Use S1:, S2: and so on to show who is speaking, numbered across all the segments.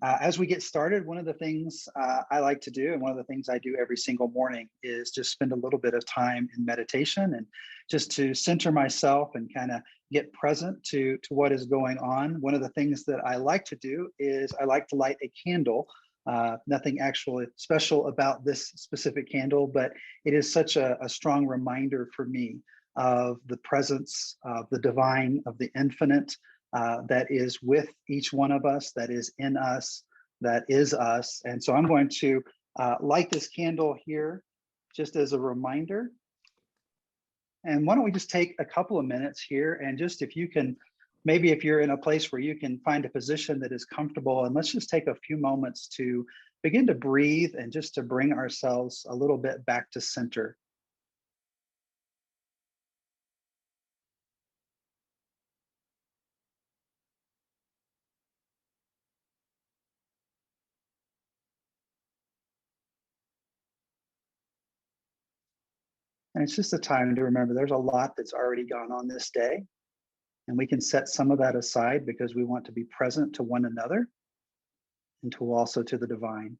S1: As we get started, one of the things I like to do, and one of the things I do every single morning, is just spend a little bit of time in meditation and just to center myself and kind of get present to what is going on. One of the things that I like to do is I like to light a candle. Nothing actually special about this specific candle, but it is such a strong reminder for me of the presence of the divine, of the infinite, that is with each one of us, that is in us, that is us. And so I'm going to light this candle here just as a reminder. And why don't we just take a couple of minutes here and just, if you can, maybe if you're in a place where you can find a position that is comfortable, and let's just take a few moments to begin to breathe and just to bring ourselves a little bit back to center. And it's just a time to remember there's a lot that's already gone on this day. And we can set some of that aside because we want to be present to one another and to also to the divine.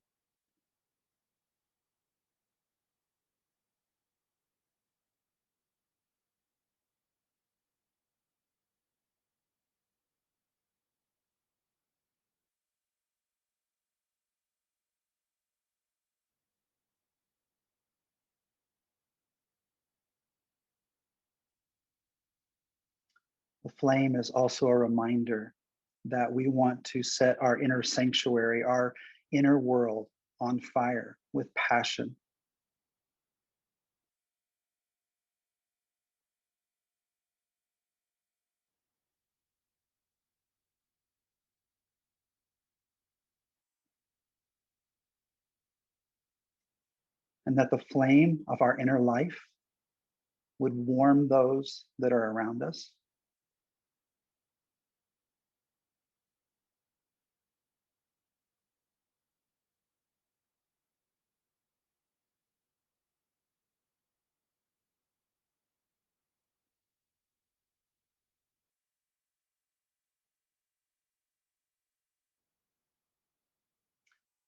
S1: The flame is also a reminder that we want to set our inner sanctuary, our inner world on fire with passion. And that the flame of our inner life would warm those that are around us.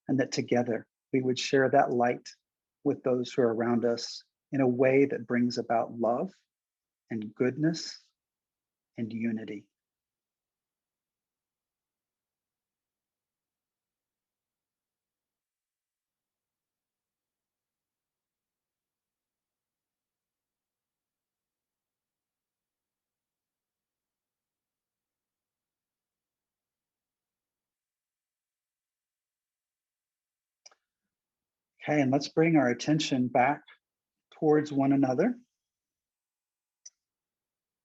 S1: And that together we would share that light with those who are around us in a way that brings about love and goodness and unity. Okay, and let's bring our attention back towards one another.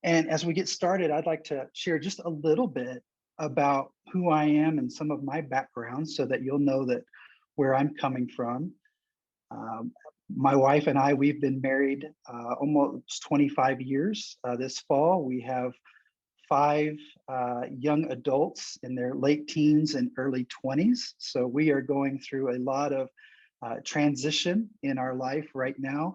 S1: And as we get started, I'd like to share just a little bit about who I am and some of my background so that you'll know that where I'm coming from. My wife and I, we've been married almost 25 years. This fall, we have 5 young adults in their late teens and early 20s. So we are going through a lot of transition in our life right now.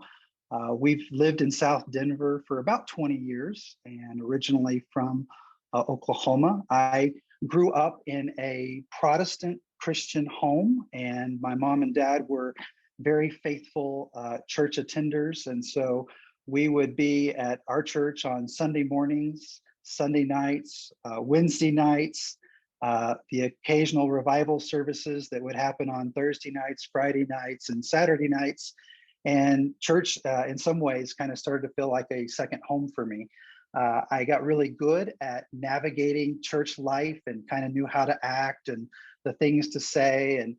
S1: We've lived in South Denver for about 20 years and originally from Oklahoma. I grew up in a Protestant Christian home, and my mom and dad were very faithful church attenders. And so we would be at our church on Sunday mornings, Sunday nights, Wednesday nights, the occasional revival services that would happen on Thursday nights, Friday nights, and Saturday nights. And church, in some ways, kind of started to feel like a second home for me. I got really good at navigating church life and kind of knew how to act and the things to say. And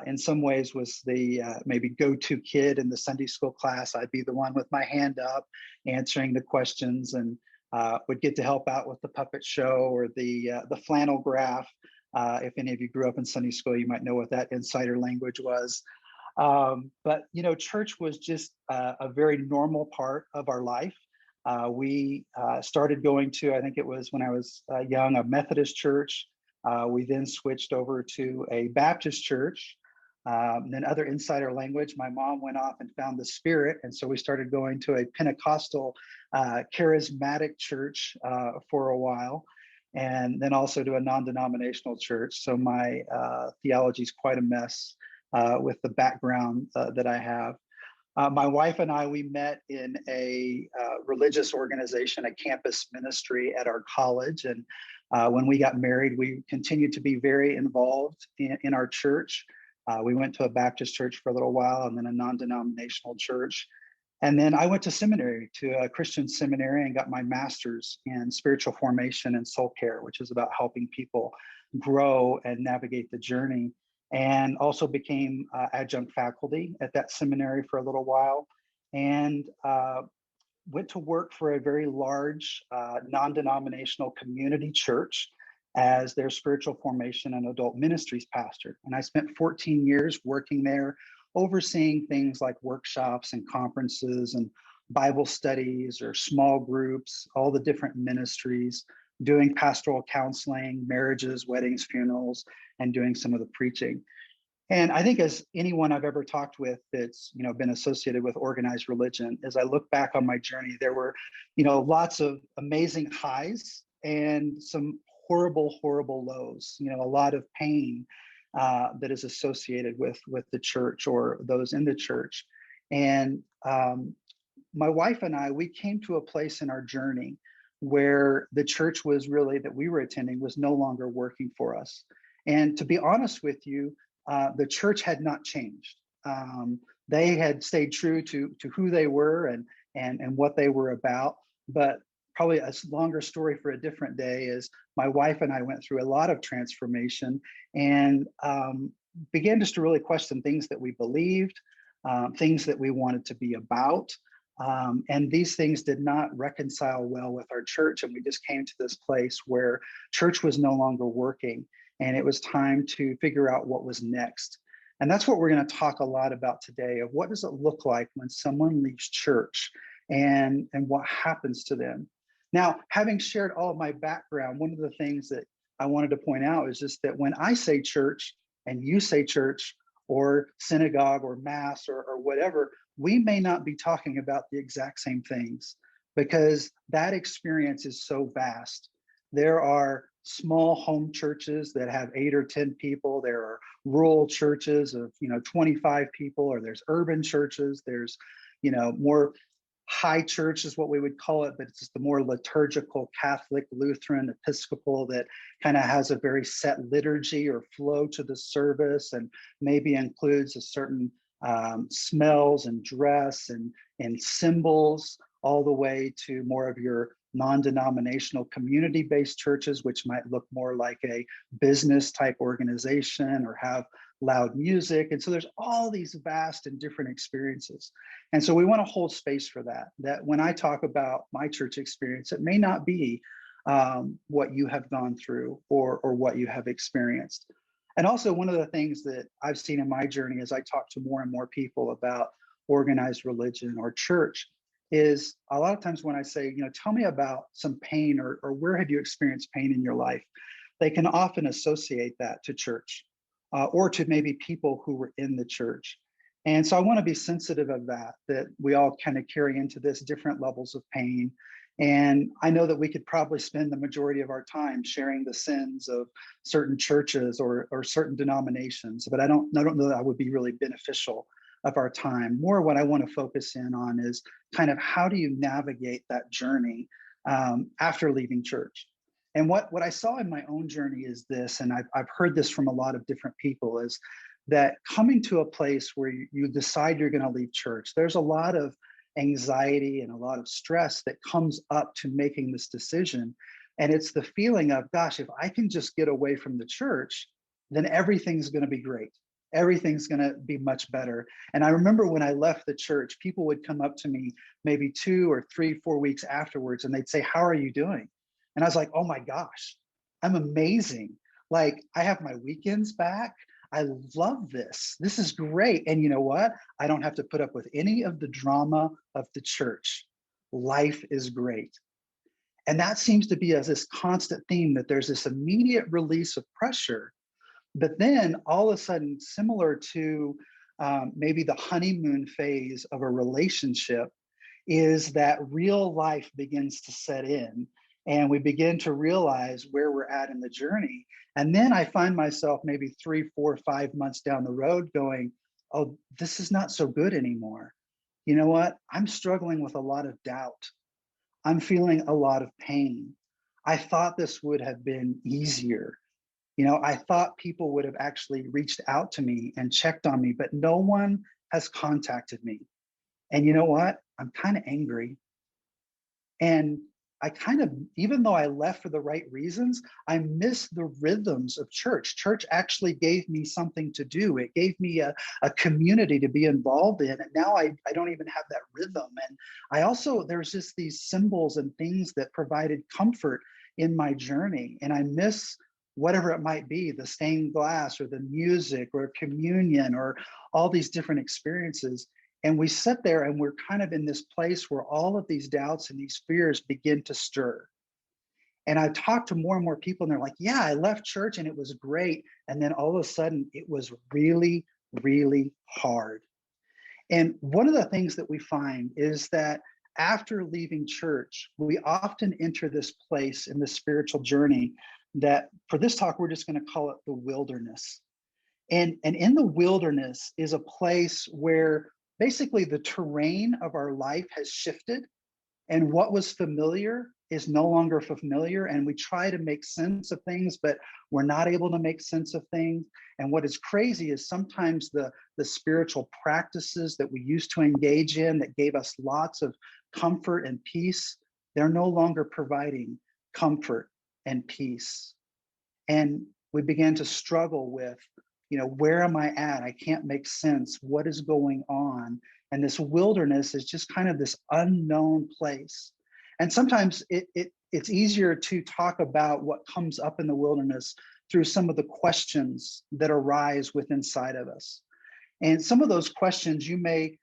S1: in some ways was the maybe go-to kid in the Sunday school class. I'd be the one with my hand up, answering the questions, and would get to help out with the puppet show or the flannel graph. If any of you grew up in Sunday school, you might know what that insider language was. But, you know, church was just a very normal part of our life. We started going to, I think it was when I was young, a Methodist church. We then switched over to a Baptist church. Then other insider language, my mom went off and found the Spirit. And so we started going to a Pentecostal charismatic church for a while. and then also to a non-denominational church. So my theology is quite a mess with the background that I have. My wife and I, we met in a religious organization, a campus ministry at our college. And when we got married, we continued to be very involved in our church. We went to a Baptist church for a little while and then a non-denominational church. And then I went to seminary, to a Christian seminary, and got my master's in spiritual formation and soul care, which is about helping people grow and navigate the journey. And also became adjunct faculty at that seminary for a little while, and went to work for a very large non-denominational community church as their spiritual formation and adult ministries pastor. And I spent 14 years working there, overseeing things like workshops and conferences and Bible studies or small groups, all the different ministries, doing pastoral counseling, marriages, weddings, funerals, and doing some of the preaching. And I think, as anyone I've ever talked with that's been associated with organized religion, as I look back on my journey, there were lots of amazing highs and some horrible lows. A lot of pain that is associated with the church or those in the church. And my wife and I, we came to a place in our journey where the church was really that we were attending was no longer working for us. And to be honest with you, the church had not changed. They had stayed true to who they were and what they were about. But probably a longer story for a different day is my wife and I went through a lot of transformation and began just to really question things that we believed, things that we wanted to be about. And these things did not reconcile well with our church. And we just came to this place where church was no longer working. And it was time to figure out what was next. And that's what we're going to talk a lot about today, of what does it look like when someone leaves church and what happens to them. Now, having shared all of my background, one of the things that I wanted to point out is just that when I say church and you say church or synagogue or mass or whatever, we may not be talking about the exact same things because that experience is so vast. There are small home churches that have 8 or 10 people. There are rural churches of 25 people, or there's urban churches. There's more high church is what we would call it, but it's just the more liturgical Catholic, Lutheran, Episcopal that kind of has a very set liturgy or flow to the service, and maybe includes a certain smells and dress and symbols, all the way to more of your non-denominational community-based churches, which might look more like a business type organization or have loud music. And so there's all these vast and different experiences. And so we want to hold space for that when I talk about my church experience, it may not be what you have gone through or what you have experienced. And also, one of the things that I've seen in my journey as I talk to more and more people about organized religion or church is a lot of times when I say, tell me about some pain or where have you experienced pain in your life, they can often associate that to church or to maybe people who were in the church. And so I want to be sensitive of that we all kind of carry into this different levels of pain. And I know that we could probably spend the majority of our time sharing the sins of certain churches or certain denominations, but I don't know that would be really beneficial of our time. More what I want to focus in on is kind of how do you navigate that journey after leaving church. And what I saw in my own journey is this, and I've heard this from a lot of different people, is that coming to a place where you decide you're going to leave church, there's a lot of anxiety and a lot of stress that comes up to making this decision. And it's the feeling of, gosh, if I can just get away from the church, then everything's going to be great. Everything's going to be much better. And I remember when I left the church, people would come up to me maybe 2 or 3, 4 weeks afterwards, and they'd say, how are you doing? And I was like, oh my gosh, I'm amazing. Like, I have my weekends back. I love this. This is great. And you know what? I don't have to put up with any of the drama of the church. Life is great. And that seems to be this constant theme, that there's this immediate release of pressure. But then all of a sudden, similar to maybe the honeymoon phase of a relationship, is that real life begins to set in. And we begin to realize where we're at in the journey. And then I find myself maybe 3, 4, 5 months down the road going, oh, this is not so good anymore. You know what? I'm struggling with a lot of doubt. I'm feeling a lot of pain. I thought this would have been easier. I thought people would have actually reached out to me and checked on me, but no one has contacted me. And you know what? I'm kind of angry. And I kind of, even though I left for the right reasons, I miss the rhythms of church. Church actually gave me something to do. It gave me a community to be involved in. And now I don't even have that rhythm. And I also, there's just these symbols and things that provided comfort in my journey. And I miss whatever it might be, the stained glass or the music or communion or all these different experiences. And we sit there and we're kind of in this place where all of these doubts and these fears begin to stir. And I've talked to more and more people, and they're like, yeah, I left church and it was great. And then all of a sudden, it was really, really hard. And one of the things that we find is that after leaving church, we often enter this place in the spiritual journey that for this talk, we're just going to call it the wilderness. And in the wilderness is a place where basically the terrain of our life has shifted, and what was familiar is no longer familiar. And we try to make sense of things, but we're not able to make sense of things. And what is crazy is sometimes the spiritual practices that we used to engage in that gave us lots of comfort and peace, they're no longer providing comfort and peace. And we began to struggle with, where am I at? I can't make sense. What is going on? And this wilderness is just kind of this unknown place. And sometimes it's easier to talk about what comes up in the wilderness through some of the questions that arise within inside of us. And some of those questions you may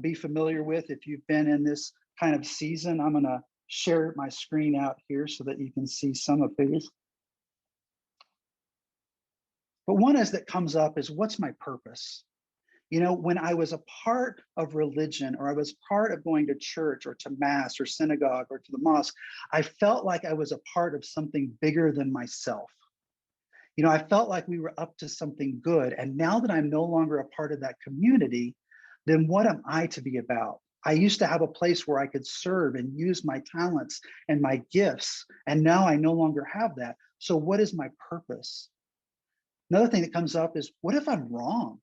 S1: be familiar with if you've been in this kind of season. I'm going to share my screen out here so that you can see some of these. But one is that comes up is, what's my purpose? When I was a part of religion, or I was part of going to church or to mass or synagogue or to the mosque, I felt like I was a part of something bigger than myself. I felt like we were up to something good. And now that I'm no longer a part of that community, then what am I to be about? I used to have a place where I could serve and use my talents and my gifts. And now I no longer have that. So what is my purpose? Another thing that comes up is, what if I'm wrong?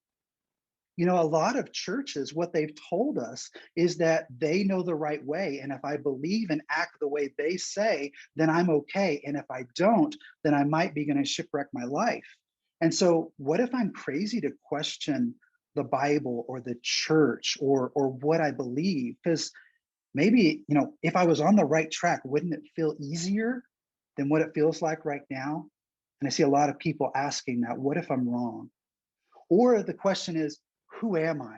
S1: A lot of churches, what they've told us is that they know the right way. And if I believe and act the way they say, then I'm okay. And if I don't, then I might be going to shipwreck my life. And so what if I'm crazy to question the Bible or the church or what I believe? Because maybe, if I was on the right track, wouldn't it feel easier than what it feels like right now? And I see a lot of people asking that, what if I'm wrong? Or the question is, who am I?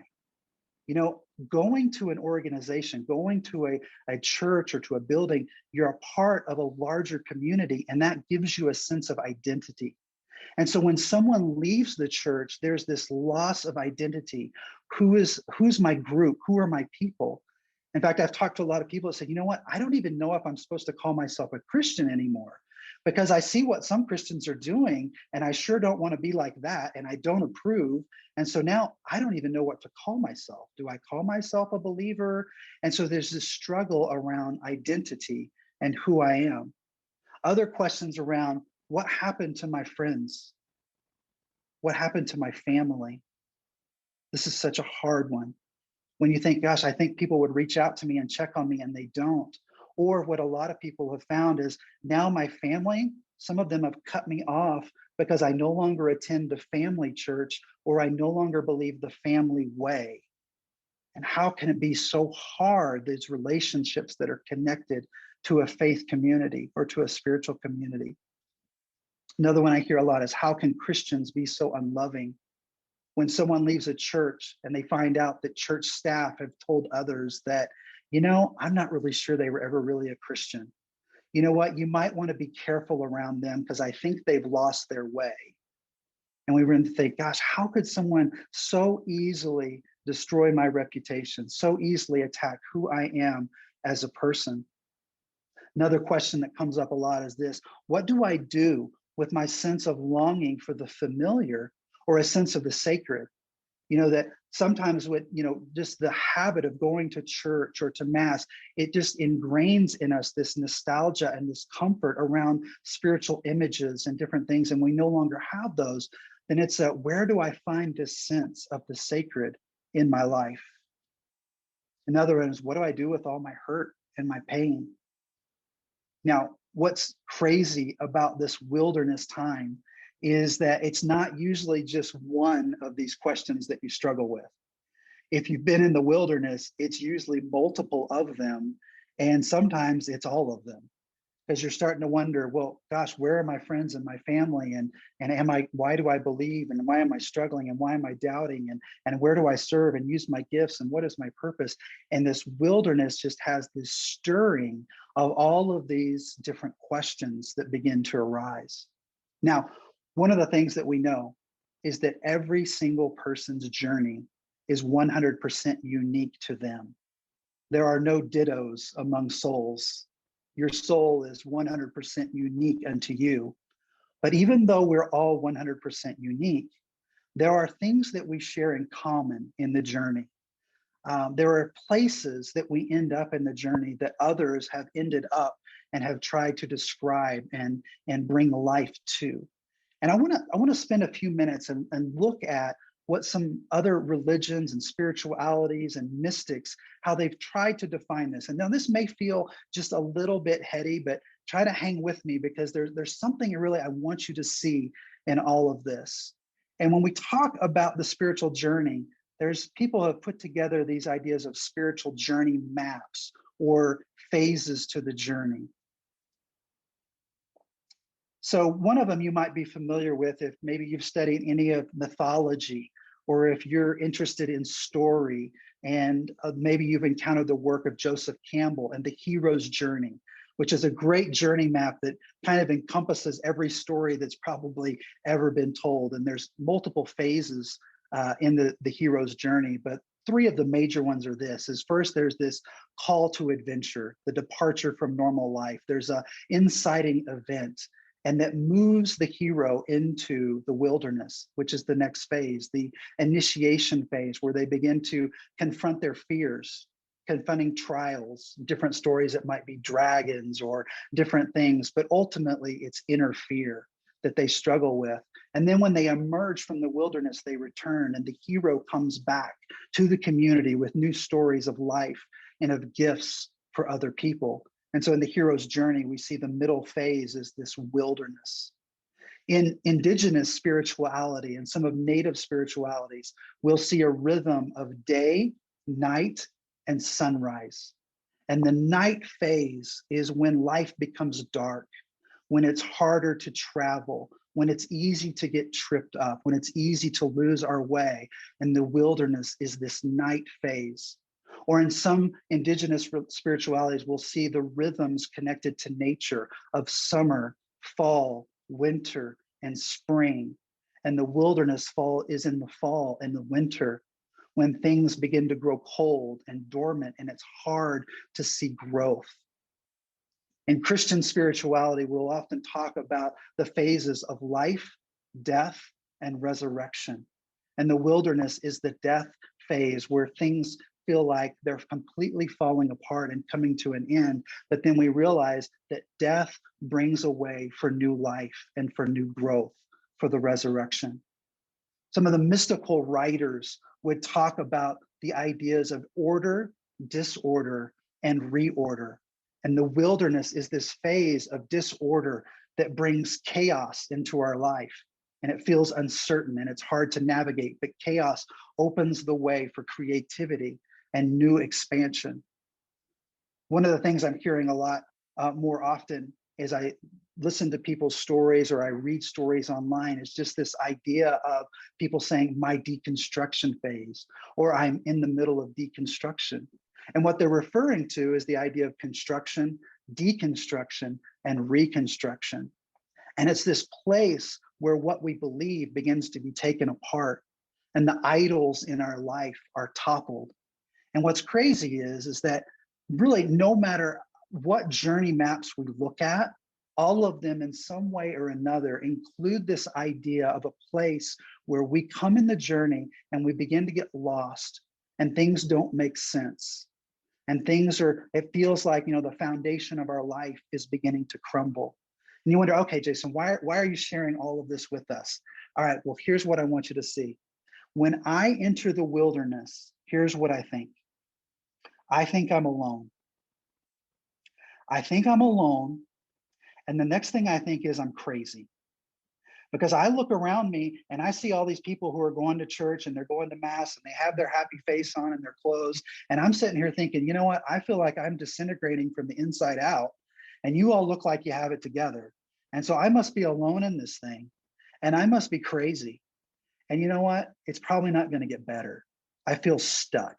S1: Going to an organization, going to a church or to a building, you're a part of a larger community, and that gives you a sense of identity. And so when someone leaves the church, there's this loss of identity. Who's my group? Who are my people? In fact, I've talked to a lot of people that say, you know what? I don't even know if I'm supposed to call myself a Christian anymore, because I see what some Christians are doing, and I sure don't want to be like that, and I don't approve. And so now I don't even know what to call myself. Do I call myself a believer? And so there's this struggle around identity and who I am. Other questions around, what happened to my friends? What happened to my family? This is such a hard one. When you think, gosh, I think people would reach out to me and check on me, and they don't. Or what a lot of people have found is, now my family, some of them have cut me off because I no longer attend the family church, or I no longer believe the family way. And how can it be so hard, these relationships that are connected to a faith community or to a spiritual community? Another one I hear a lot is, how can Christians be so unloving? When someone leaves a church and they find out that church staff have told others that, I'm not really sure they were ever really a Christian. You know what? You might want to be careful around them because I think they've lost their way. And we were to think, gosh, how could someone so easily destroy my reputation, so easily attack who I am as a person? Another question that comes up a lot is this: what do I do with my sense of longing for the familiar or a sense of the sacred? That sometimes with, just the habit of going to church or to mass, it just ingrains in us this nostalgia and this comfort around spiritual images and different things, and we no longer have those. Then it's where do I find this sense of the sacred in my life? Another one is, what do I do with all my hurt and my pain? Now, what's crazy about this wilderness time is that it's not usually just one of these questions that you struggle with. If you've been in the wilderness, it's usually multiple of them, and sometimes it's all of them, because you're starting to wonder, well, gosh, where are my friends and my family, and why do I believe, and why am I struggling, and why am I doubting, and where do I serve and use my gifts, and what is my purpose? And this wilderness just has this stirring of all of these different questions that begin to arise. Now, one of the things that we know is that every single person's journey is 100% unique to them. There are no dittos among souls. Your soul is 100% unique unto you. But even though we're all 100% unique, there are things that we share in common in the journey. There are places that we end up in the journey that others have ended up and have tried to describe and bring life to. And I want to spend a few minutes and look at what some other religions and spiritualities and mystics, how they've tried to define this. And now this may feel just a little bit heady, but try to hang with me, because there's something really I want you to see in all of this. And when we talk about the spiritual journey, there's people who have put together these ideas of spiritual journey maps or phases to the journey. So one of them you might be familiar with if maybe you've studied any of mythology, or if you're interested in story, and maybe you've encountered the work of Joseph Campbell and the hero's journey, which is a great journey map that kind of encompasses every story that's probably ever been told. And there's multiple phases in the hero's journey, but three of the major ones are this: is first, there's this call to adventure, the departure from normal life. There's a inciting event, and that moves the hero into the wilderness, which is the next phase, the initiation phase, where they begin to confront their fears, confronting trials, different stories that might be dragons or different things, but ultimately it's inner fear that they struggle with. And then when they emerge from the wilderness, they return, and the hero comes back to the community with new stories of life and of gifts for other people. And so in the hero's journey, we see the middle phase is this wilderness. In indigenous spirituality and some of native spiritualities, we'll see a rhythm of day, night, and sunrise. And the night phase is when life becomes dark, when it's harder to travel, when it's easy to get tripped up, when it's easy to lose our way. And the wilderness is this night phase. Or in some indigenous spiritualities, we'll see the rhythms connected to nature of summer, fall, winter, and spring. And the wilderness fall is in the fall and the winter, when things begin to grow cold and dormant, and it's hard to see growth. In Christian spirituality, we'll often talk about the phases of life, death, and resurrection. And the wilderness is the death phase, where things feel like they're completely falling apart and coming to an end. But then we realize that death brings a way for new life and for new growth, for the resurrection. Some of the mystical writers would talk about the ideas of order, disorder, and reorder. And the wilderness is this phase of disorder that brings chaos into our life. And it feels uncertain and it's hard to navigate, but chaos opens the way for creativity and new expansion. One of the things I'm hearing a lot more often as I listen to people's stories or I read stories online is just this idea of people saying my deconstruction phase, or I'm in the middle of deconstruction. And what they're referring to is the idea of construction, deconstruction, and reconstruction. And it's this place where what we believe begins to be taken apart and the idols in our life are toppled. And what's crazy is that really no matter what journey maps we look at, all of them in some way or another include this idea of a place where we come in the journey and we begin to get lost and things don't make sense. And it feels like, the foundation of our life is beginning to crumble. And you wonder, okay, Jason, why are you sharing all of this with us? All right, well, here's what I want you to see. When I enter the wilderness, here's what I think. I think I'm alone. I think I'm alone. And the next thing I think is I'm crazy. Because I look around me and I see all these people who are going to church and they're going to mass and they have their happy face on and their clothes. And I'm sitting here thinking, you know what? I feel like I'm disintegrating from the inside out. And you all look like you have it together. And so I must be alone in this thing. And I must be crazy. And you know what? It's probably not going to get better. I feel stuck.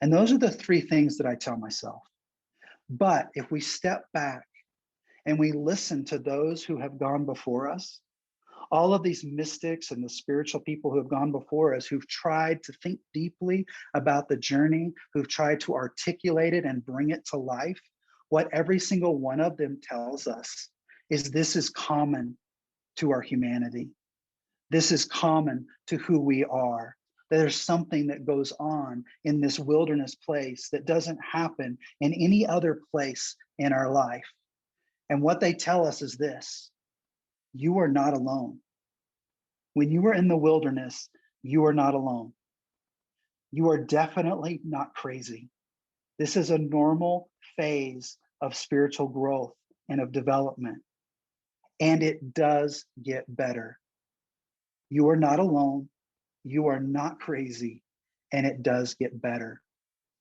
S1: And those are the three things that I tell myself. But if we step back and we listen to those who have gone before us, all of these mystics and the spiritual people who have gone before us, who've tried to think deeply about the journey, who've tried to articulate it and bring it to life, what every single one of them tells us is this is common to our humanity. This is common to who we are. There's something that goes on in this wilderness place that doesn't happen in any other place in our life. And what they tell us is this: you are not alone. When you are in the wilderness, you are not alone. You are definitely not crazy. This is a normal phase of spiritual growth and of development. And it does get better. You are not alone. You are not crazy. And it does get better.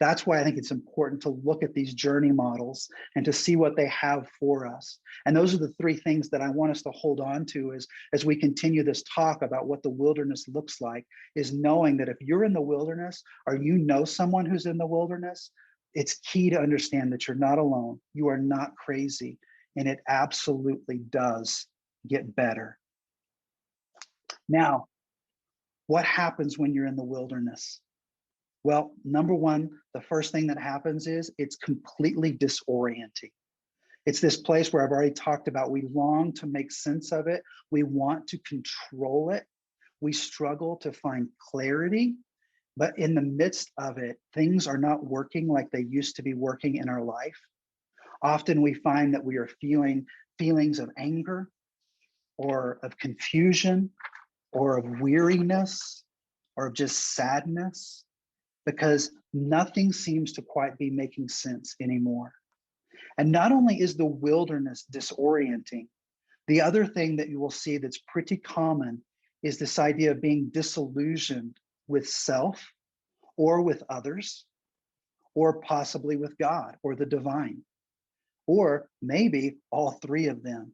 S1: That's why I think it's important to look at these journey models and to see what they have for us. And those are the three things that I want us to hold on to as we continue this talk about what the wilderness looks like, is knowing that if you're in the wilderness or you know someone who's in the wilderness, it's key to understand that you're not alone. You are not crazy. And it absolutely does get better. Now, what happens when you're in the wilderness? Well, number one, the first thing that happens is it's completely disorienting. It's this place where I've already talked about, we long to make sense of it. We want to control it. We struggle to find clarity. But in the midst of it, things are not working like they used to be working in our life. Often we find that we are feeling feelings of anger or of confusion or of weariness or of just sadness, because nothing seems to quite be making sense anymore. And not only is the wilderness disorienting, the other thing that you will see that's pretty common is this idea of being disillusioned with self or with others, or possibly with God or the divine, or maybe all three of them.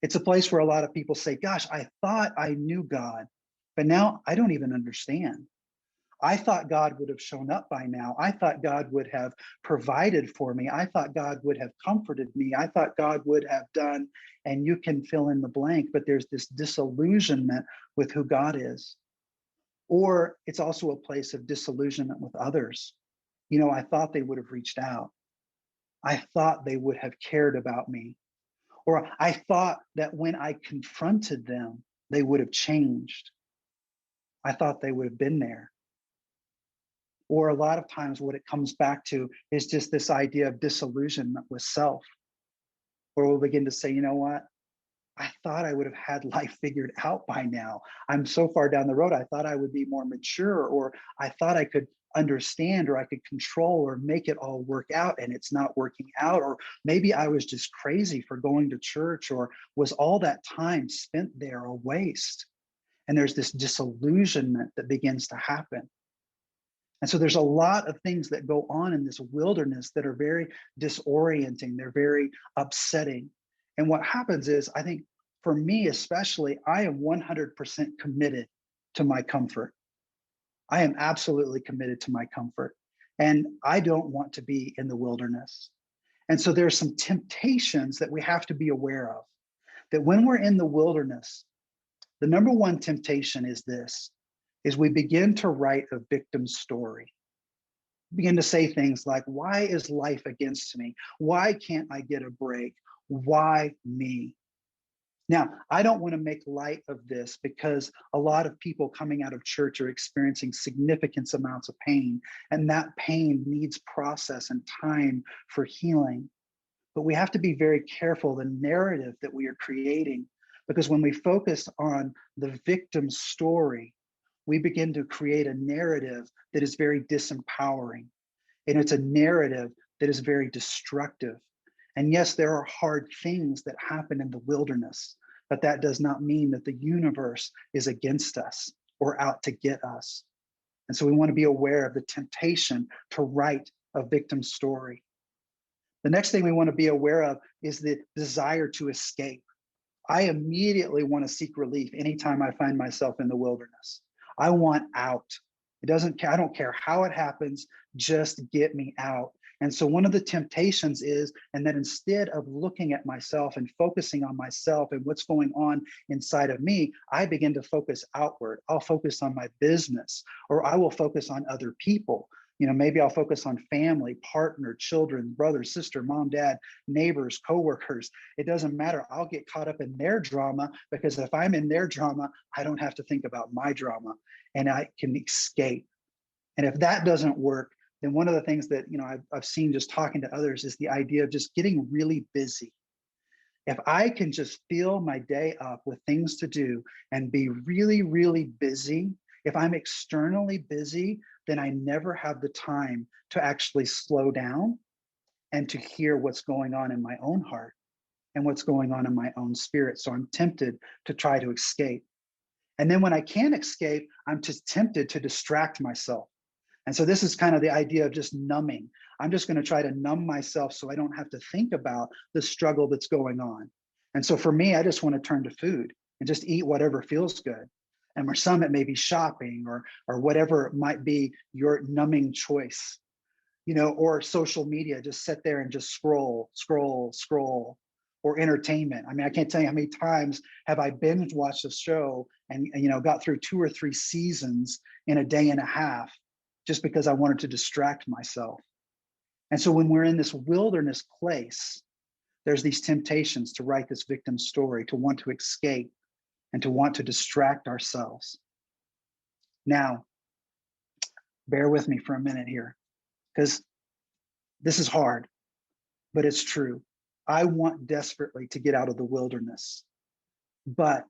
S1: It's a place where a lot of people say, gosh, I thought I knew God, but now I don't even understand. I thought God would have shown up by now. I thought God would have provided for me. I thought God would have comforted me. I thought God would have done, and you can fill in the blank, but there's this disillusionment with who God is. Or it's also a place of disillusionment with others. I thought they would have reached out. I thought they would have cared about me. Or I thought that when I confronted them, they would have changed. I thought they would have been there. Or a lot of times what it comes back to is just this idea of disillusionment with self, where we'll begin to say, you know what? I thought I would have had life figured out by now. I'm so far down the road. I thought I would be more mature, or I thought I could understand, or I could control or make it all work out, and it's not working out. Or maybe I was just crazy for going to church, or was all that time spent there a waste? And there's this disillusionment that begins to happen. And so there's a lot of things that go on in this wilderness that are very disorienting. They're very upsetting. And what happens is, I think for me especially, I am 100% committed to my comfort. I am absolutely committed to my comfort. And I don't want to be in the wilderness. And so there's some temptations that we have to be aware of. That when we're in the wilderness, the number one temptation is this, is we begin to write a victim story. begin to say things like, why is life against me? Why can't I get a break? Why me? Now, I don't want to make light of this because a lot of people coming out of church are experiencing significant amounts of pain, and that pain needs process and time for healing. But we have to be very careful the narrative that we are creating, because when we focus on the victim's story, we begin to create a narrative that is very disempowering. And it's a narrative that is very destructive. And yes, there are hard things that happen in the wilderness, but that does not mean that the universe is against us or out to get us. And so we want to be aware of the temptation to write a victim story. The next thing we want to be aware of is the desire to escape. I immediately want to seek relief anytime I find myself in the wilderness. I want out. I don't care how it happens, just get me out. And so one of the temptations is, and that instead of looking at myself and focusing on myself and what's going on inside of me, I begin to focus outward. I'll focus on my business, or I will focus on other people. Maybe I'll focus on family, partner, children, brother, sister, mom, dad, neighbors, coworkers. It doesn't matter. I'll get caught up in their drama, because if I'm in their drama, I don't have to think about my drama, and I can escape. And if that doesn't work, then one of the things that I've seen just talking to others is the idea of just getting really busy. If I can just fill my day up with things to do and be really, really busy, if I'm externally busy, then I never have the time to actually slow down and to hear what's going on in my own heart and what's going on in my own spirit. So I'm tempted to try to escape. And then when I can't escape, I'm just tempted to distract myself. And so this is kind of the idea of just numbing. I'm just going to try to numb myself so I don't have to think about the struggle that's going on. And so for me, I just want to turn to food and just eat whatever feels good. And for some, it may be shopping or whatever it might be your numbing choice, or social media. Just sit there and just scroll, or entertainment. I mean, I can't tell you how many times have I binge watched a show and got through 2 or 3 seasons in a day and a half, just because I wanted to distract myself. And so when we're in this wilderness place, there's these temptations to write this victim story, to want to escape and to want to distract ourselves. Now, bear with me for a minute here, because this is hard, but it's true. I want desperately to get out of the wilderness, but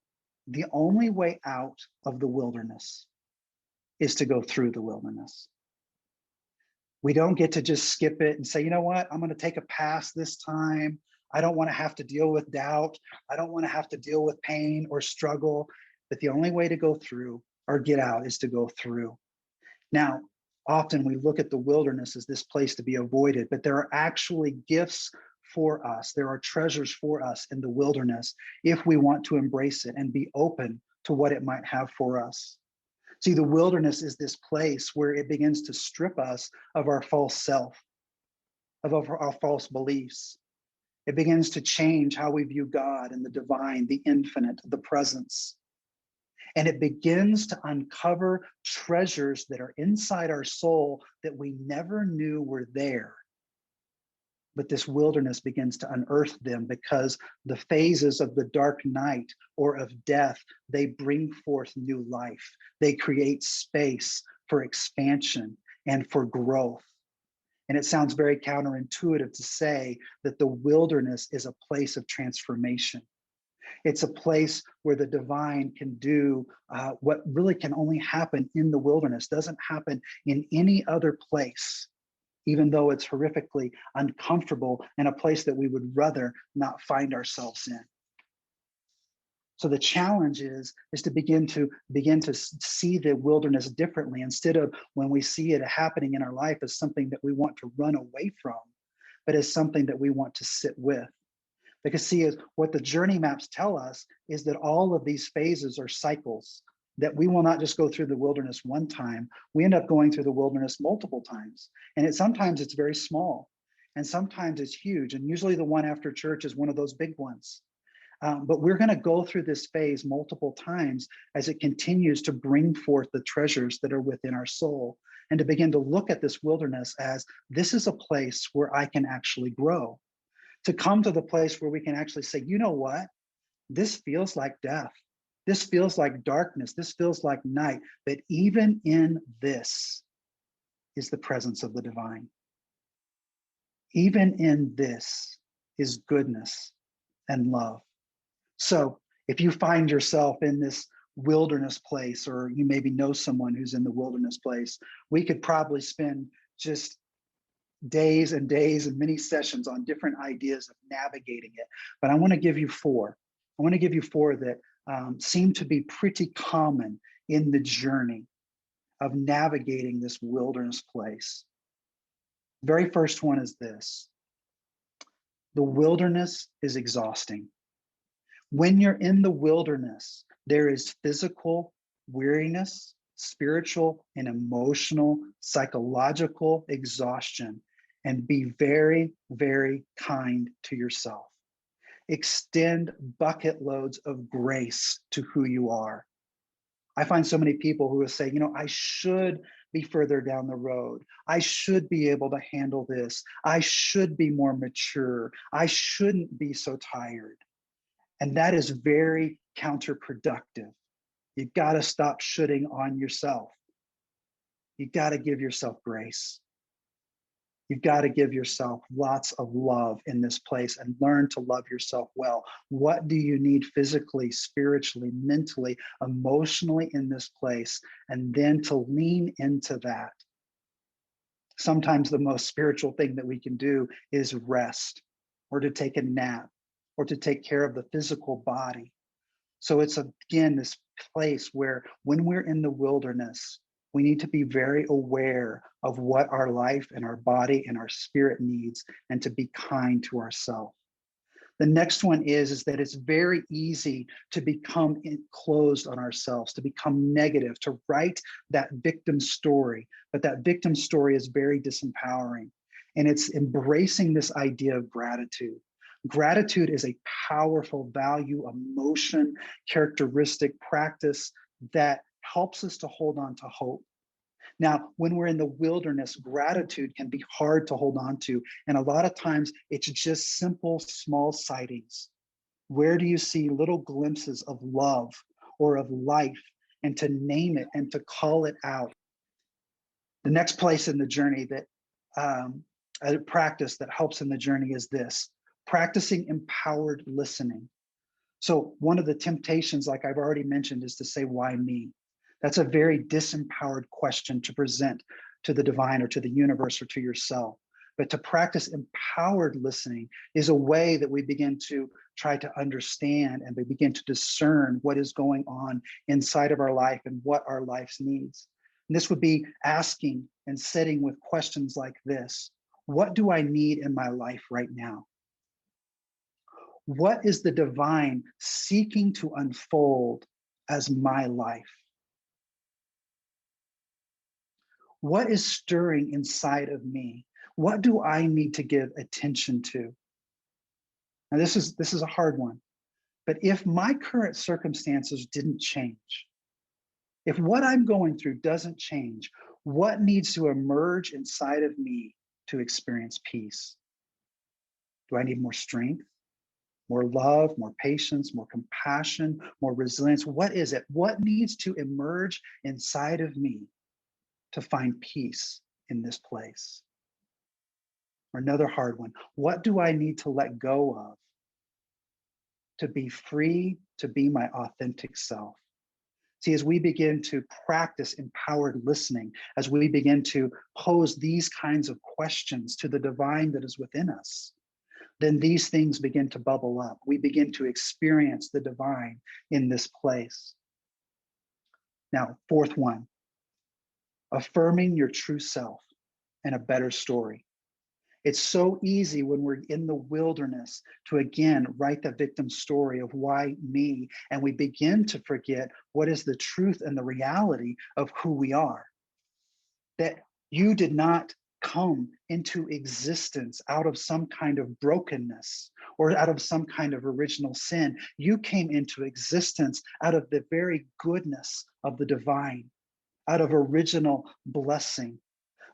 S1: the only way out of the wilderness is to go through the wilderness. We don't get to just skip it and say, you know what, I'm going to take a pass this time. I don't want to have to deal with doubt. I don't want to have to deal with pain or struggle. But the only way to go through or get out is to go through. Now, often we look at the wilderness as this place to be avoided, but there are actually gifts for us. There are treasures for us in the wilderness if we want to embrace it and be open to what it might have for us. See, the wilderness is this place where it begins to strip us of our false self, of our false beliefs. It begins to change how we view God and the divine, the infinite, the presence. And it begins to uncover treasures that are inside our soul that we never knew were there. But this wilderness begins to unearth them, because the phases of the dark night or of death, they bring forth new life. They create space for expansion and for growth. And it sounds very counterintuitive to say that the wilderness is a place of transformation. It's a place where the divine can do what really can only happen in the wilderness, doesn't happen in any other place, even though it's horrifically uncomfortable and a place that we would rather not find ourselves in. So the challenge is to begin to see the wilderness differently, instead of when we see it happening in our life as something that we want to run away from, but as something that we want to sit with. Because see, is what the journey maps tell us is that all of these phases are cycles, that we will not just go through the wilderness one time. We end up going through the wilderness multiple times. And sometimes it's very small, and sometimes it's huge. And usually the one after church is one of those big ones. But we're going to go through this phase multiple times as it continues to bring forth the treasures that are within our soul. and to begin to look at this wilderness as this is a place where I can actually grow, to come to the place where we can actually say, you know what? This feels like death. This feels like darkness. This feels like night. But even in this is the presence of the divine. Even in this is goodness and love. So if you find yourself in this wilderness place, or you maybe know someone who's in the wilderness place, we could probably spend just days and days and many sessions on different ideas of navigating it. But I want to give you four. I want to give you four that seem to be pretty common in the journey of navigating this wilderness place. Very first one is this: the wilderness is exhausting. When you're in the wilderness, there is physical weariness, spiritual and emotional, psychological exhaustion. And be very, very kind to yourself. Extend bucket loads of grace to who you are. I find so many people who will say, you know, I should be further down the road. I should be able to handle this. I should be more mature. I shouldn't be so tired. And that is very counterproductive. You've got to stop shooting on yourself. You've got to give yourself grace. You've got to give yourself lots of love in this place and learn to love yourself well. What do you need physically, spiritually, mentally, emotionally in this place? And then to lean into that. Sometimes the most spiritual thing that we can do is rest, or to take a nap, or to take care of the physical body. So it's, again, this place where when we're in the wilderness, we need to be very aware of what our life and our body and our spirit needs, and to be kind to ourselves. The next one is that it's very easy to become enclosed on ourselves, to become negative, to write that victim story. But that victim story is very disempowering. And it's embracing this idea of gratitude. Gratitude is a powerful value, emotion, characteristic, practice that helps us to hold on to hope. Now, when we're in the wilderness, gratitude can be hard to hold on to. And a lot of times it's just simple, small sightings. Where do you see little glimpses of love or of life, and to name it and to call it out? The next place in the journey that a practice that helps in the journey is this: practicing empowered listening. So one of the temptations, like I've already mentioned, is to say, why me? That's a very disempowered question to present to the divine or to the universe or to yourself. But to practice empowered listening is a way that we begin to try to understand, and we begin to discern what is going on inside of our life and what our life needs. And this would be asking and sitting with questions like this: what do I need in my life right now? What is the divine seeking to unfold as my life? What is stirring inside of me? What do I need to give attention to? Now, this is a hard one, but if my current circumstances didn't change, if what I'm going through doesn't change, what needs to emerge inside of me to experience peace? Do I need more strength, more love, more patience, more compassion, more resilience? What is it? What needs to emerge inside of me to find peace in this place? Or another hard one: what do I need to let go of to be free, to be my authentic self? See, as we begin to practice empowered listening, as we begin to pose these kinds of questions to the divine that is within us, then these things begin to bubble up. We begin to experience the divine in this place. Now, fourth one: affirming your true self and a better story. It's so easy when we're in the wilderness to, again, write the victim story of why me, and we begin to forget what is the truth and the reality of who we are. That you did not come into existence out of some kind of brokenness or out of some kind of original sin. You came into existence out of the very goodness of the divine, out of original blessing,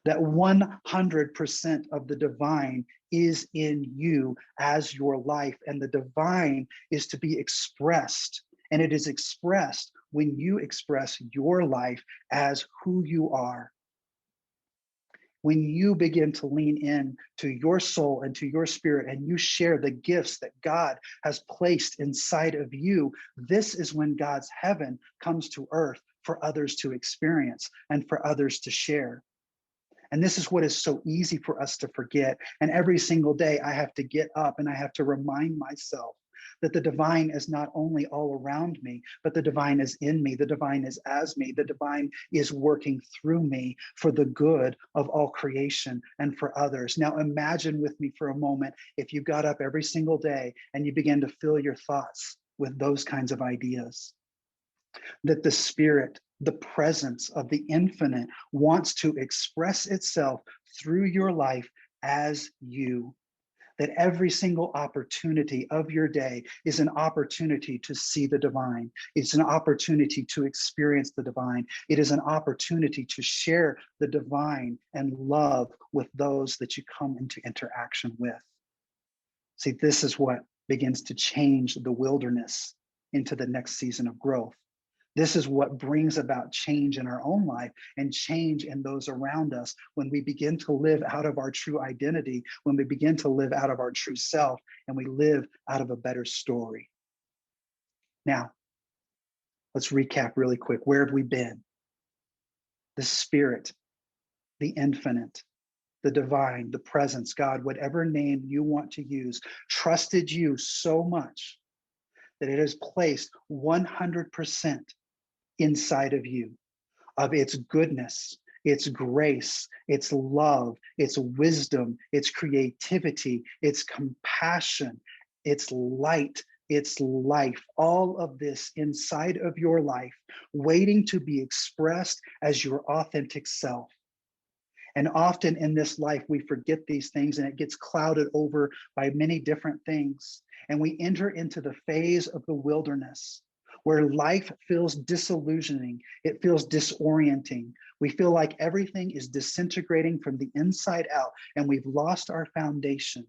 S1: that 100% of the divine is in you as your life, and the divine is to be expressed. And it is expressed when you express your life as who you are. When you begin to lean in to your soul and to your spirit, and you share the gifts that God has placed inside of you, this is when God's heaven comes to earth for others to experience and for others to share. And this is what is so easy for us to forget. And every single day, I have to get up and I have to remind myself that the divine is not only all around me, but the divine is in me. The divine is as me. The divine is working through me for the good of all creation and for others. Now, imagine with me for a moment if you got up every single day and you began to fill your thoughts with those kinds of ideas. That the spirit, the presence of the infinite wants to express itself through your life as you. That every single opportunity of your day is an opportunity to see the divine. It's an opportunity to experience the divine. It is an opportunity to share the divine and love with those that you come into interaction with. See, this is what begins to change the wilderness into the next season of growth. This is what brings about change in our own life and change in those around us when we begin to live out of our true identity, when we begin to live out of our true self, and we live out of a better story. Now, let's recap really quick. Where have we been? The spirit, the infinite, the divine, the presence, God, whatever name you want to use, trusted you so much that it has placed 100% inside of you, of its goodness, its grace, its love, its wisdom, its creativity, its compassion, its light, its life, all of this inside of your life, waiting to be expressed as your authentic self. And often in this life, we forget these things and it gets clouded over by many different things. And we enter into the phase of the wilderness where life feels disillusioning. It feels disorienting. We feel like everything is disintegrating from the inside out and we've lost our foundation.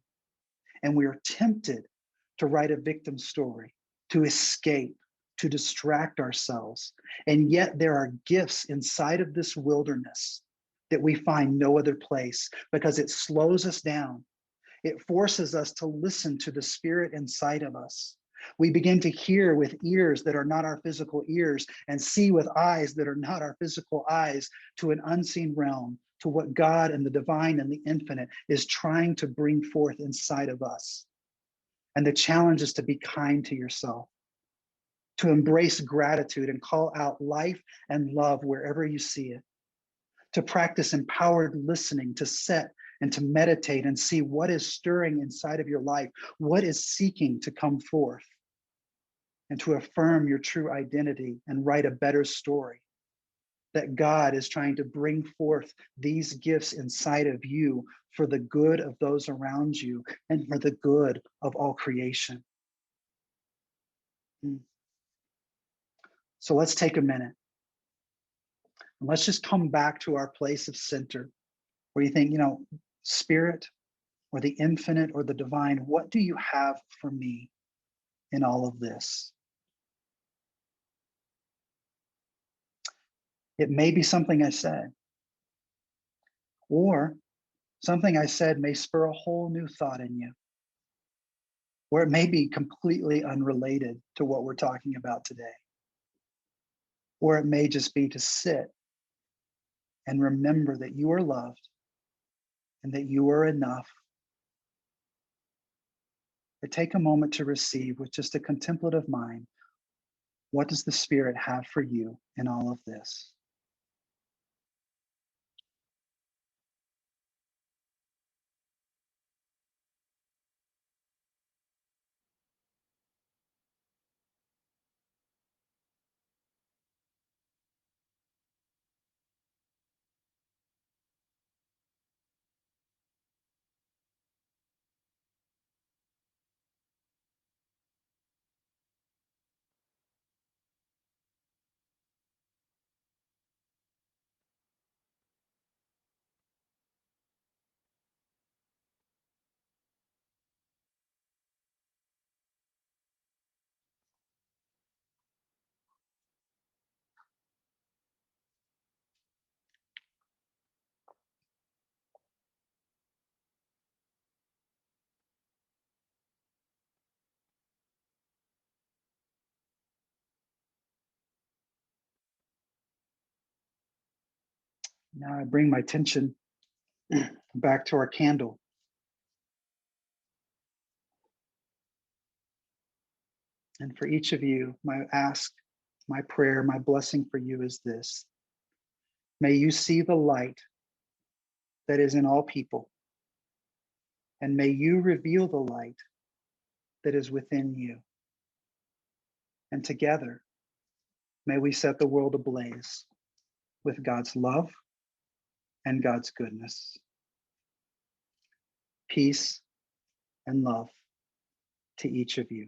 S1: And we are tempted to write a victim story, to escape, to distract ourselves. And yet there are gifts inside of this wilderness that we find no other place because it slows us down. It forces us to listen to the spirit inside of us. We begin to hear with ears that are not our physical ears and see with eyes that are not our physical eyes to an unseen realm, to what God and the divine and the infinite is trying to bring forth inside of us. And the challenge is to be kind to yourself, to embrace gratitude and call out life and love wherever you see it, to practice empowered listening, to set and to meditate and see what is stirring inside of your life, what is seeking to come forth, and to affirm your true identity and write a better story. That God is trying to bring forth these gifts inside of you for the good of those around you and for the good of all creation. So let's take a minute and let's just come back to our place of center where you think, spirit or the infinite or the divine, what do you have for me in all of this? It may be something I said, or something I said may spur a whole new thought in you, or it may be completely unrelated to what we're talking about today, or it may just be to sit and remember that you are loved and that you are enough. Or take a moment to receive with just a contemplative mind, what does the Spirit have for you in all of this? Now I bring my attention back to our candle. And for each of you, my ask, my prayer, my blessing for you is this. May you see the light that is in all people, and may you reveal the light that is within you. And together, may we set the world ablaze with God's love and God's goodness. Peace and love to each of you.